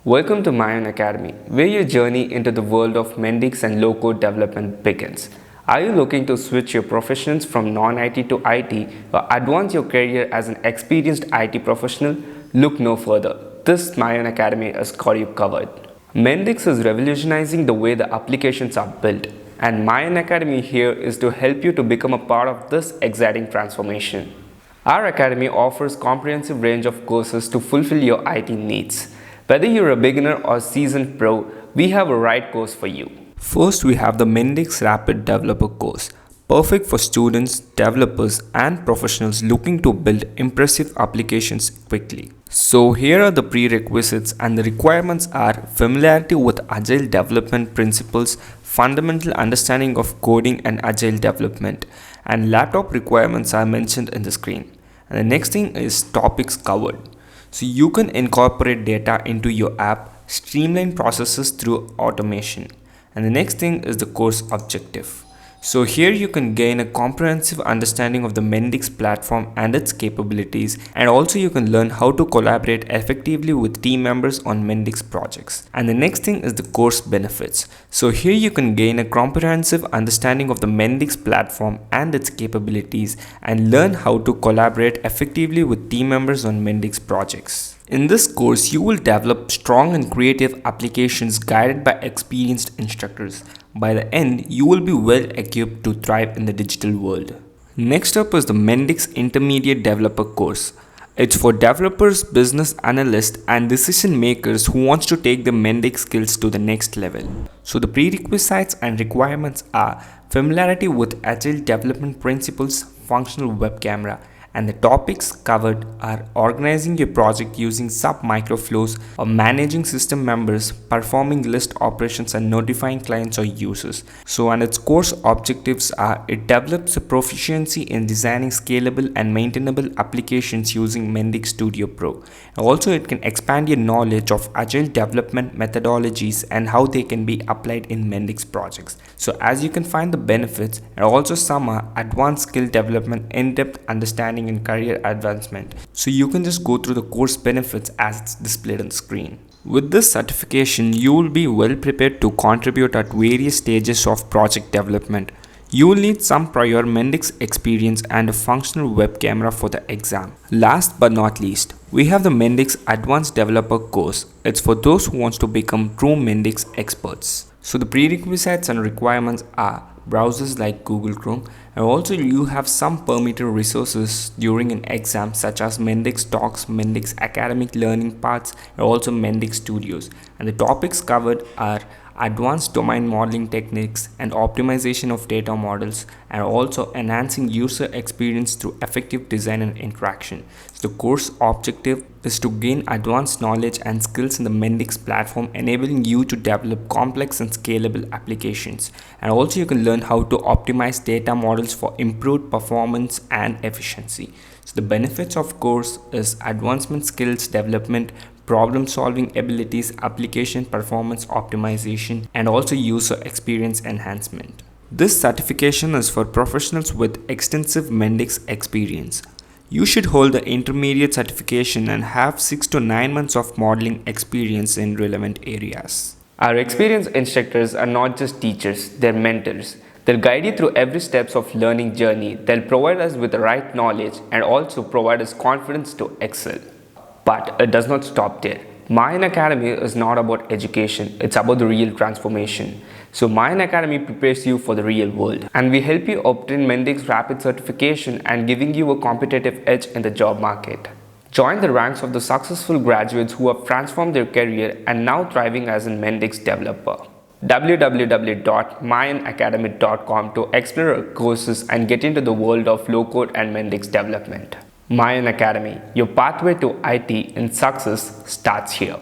Welcome to Mayon Academy, where your journey into the world of Mendix and low-code development begins. Are you looking to switch your professions from non-IT to IT or advance your career as an experienced IT professional? Look no further. This Mayon Academy has got you covered. Mendix is revolutionizing the way the applications are built, and Mayon Academy here is to help you to become a part of this exciting transformation. Our academy offers comprehensive range of courses to fulfill your IT needs. Whether you're a beginner or seasoned pro, we have a right course for you. First, we have the Mendix Rapid Developer course, perfect for students, developers, and professionals looking to build impressive applications quickly. So here are the prerequisites, and the requirements are familiarity with agile development principles, fundamental understanding of coding and agile development, and laptop requirements are mentioned in the screen. And the next thing is topics covered. So you can incorporate data into your app, streamline processes through automation. And the next thing is the course objective. So here you can gain a comprehensive understanding of the Mendix platform and its capabilities, and also you can learn how to collaborate effectively with team members on Mendix projects. And the next thing is the course benefits. So here you can gain a comprehensive understanding of the Mendix platform and its capabilities and learn how to collaborate effectively with team members on Mendix projects. In this course, you will develop strong and creative applications guided by experienced instructors. By the end, you will be well equipped to thrive in the digital world. Next up is the Mendix Intermediate Developer course. It's for developers, business analysts, and decision makers who wants to take the Mendix skills to the next level. So the prerequisites and requirements are familiarity with agile development principles, functional web camera, and the topics covered are organizing your project using sub-microflows or managing system members, performing list operations and notifying clients or users. So and its course objectives are it develops a proficiency in designing scalable and maintainable applications using Mendix Studio Pro. Also it can expand your knowledge of agile development methodologies and how they can be applied in Mendix projects. So as you can find the benefits, and also some are advanced skill development, in-depth understanding and career advancement. So you can just go through the course benefits as it's displayed on screen. With this certification, you will be well prepared to contribute at various stages of project development. You will need some prior Mendix experience and a functional web camera for the exam. Last but not least, we have the Mendix Advanced Developer course. It's for those who wants to become true Mendix experts. So the prerequisites and requirements are browsers like Google Chrome, and also you have some permitted resources during an exam such as Mendix Talks, Mendix Academic Learning Paths, and also Mendix Studios. And the topics covered are advanced domain modeling techniques and optimization of data models, and also enhancing user experience through effective design and interaction. So the course objective is to gain advanced knowledge and skills in the Mendix platform, enabling you to develop complex and scalable applications. And also you can learn how to optimize data models for improved performance and efficiency. So the benefits of course is advancement skills development, problem solving abilities, application performance optimization, and also user experience enhancement. This certification is for professionals with extensive Mendix experience. You should hold the intermediate certification and have 6 to 9 months of modeling experience in relevant areas. Our experienced instructors are not just teachers, they're mentors. They'll guide you through every steps of learning journey. They'll provide us with the right knowledge and also provide us confidence to excel. But it does not stop there. Mayon Academy is not about education, it's about the real transformation. So Mayon Academy prepares you for the real world, and we help you obtain Mendix Rapid certification and giving you a competitive edge in the job market. Join the ranks of the successful graduates who have transformed their career and now thriving as a Mendix developer. www.mayonacademy.com to explore our courses and get into the world of low-code and Mendix development. Mayon Academy, your pathway to IT and success starts here.